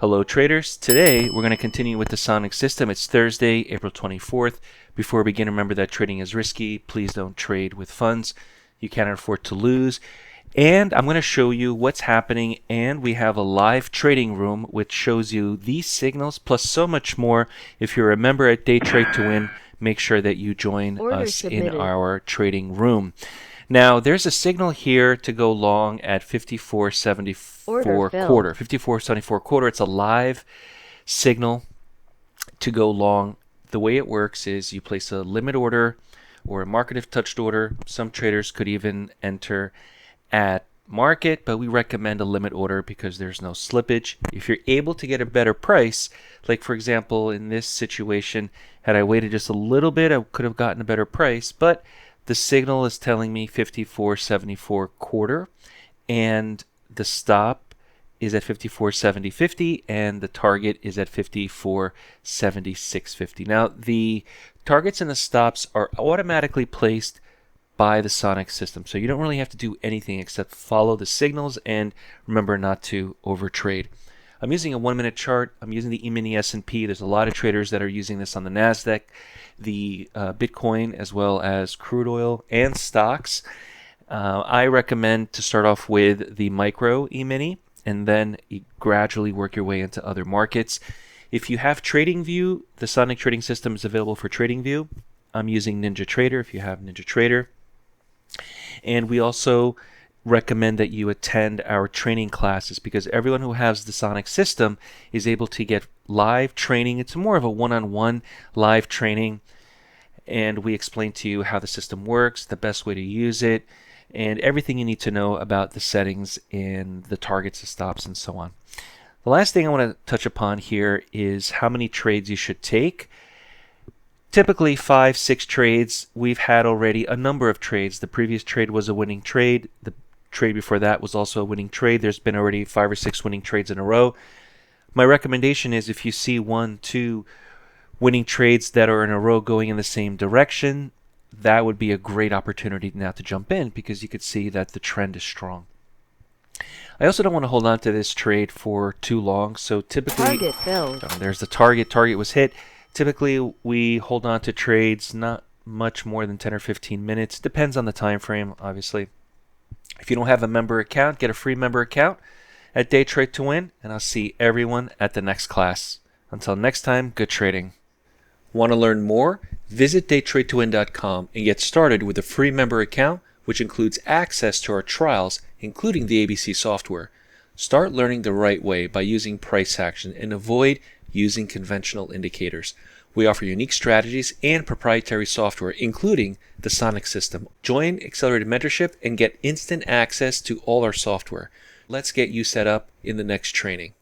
Hello traders, today we're going to continue with the Sonic system. It's Thursday, April 24th. Before we begin, remember that trading is risky. Please don't trade with funds you cannot afford to lose. And I'm going to show you what's happening, and we have a live trading room which shows you these signals plus so much more. If you're a member at Day Trade to Win, make sure that you join us in our trading room. Now, there's a signal here to go long at 54.74 quarter. 54.74 quarter. It's a live signal to go long. The way it works is you place a limit order or a market if touched order. Some traders could even enter at market, but we recommend a limit order because there's no slippage. If you're able to get a better price, like for example in this situation, had I waited just a little bit, I could have gotten a better price, but the signal is telling me 54.74 quarter, and the stop is at 54.70.50, and the target is at 54.76.50. Now, the targets and the stops are automatically placed by the Sonic system, so you don't really have to do anything except follow the signals and remember not to overtrade. I'm using a 1-minute chart. I'm using the E-mini S&P. There's a lot of traders that are using this on the NASDAQ, the Bitcoin, as well as crude oil and stocks. I recommend to start off with the micro E-mini, and then you gradually work your way into other markets. If you have TradingView, the Sonic trading system is available for TradingView. I'm using NinjaTrader if you have NinjaTrader. And we also recommend that you attend our training classes because everyone who has the Sonic system is able to get live training. It's more of a one-on-one live training, and we explain to you how the system works, the best way to use it, and everything you need to know about the settings and the targets, the stops, and so on. The last thing I want to touch upon here is how many trades you should take. Typically 5-6 trades. We've had already a number of trades. The previous trade was a winning trade. The trade before that was also a winning trade. There's been already 5 or 6 winning trades in a row. My recommendation is if you see 1-2 winning trades that are in a row going in the same direction, that would be a great opportunity now to jump in because you could see that the trend is strong. I also don't want to hold on to this trade for too long, so typically target filled. There's the target. Target was hit. Typically we hold on to trades not much more than 10 or 15 minutes. Depends on the time frame, obviously. If you don't have a member account, get a free member account at Day Trade to Win, and I'll see everyone at the next class. Until next time, good trading. Want to learn more? Visit daytradetowin.com and get started with a free member account, which includes access to our trials, including the ABC software. Start learning the right way by using price action and avoid using conventional indicators. We offer unique strategies and proprietary software, including the Sonic system. Join Accelerated Mentorship and get instant access to all our software. Let's get you set up in the next training.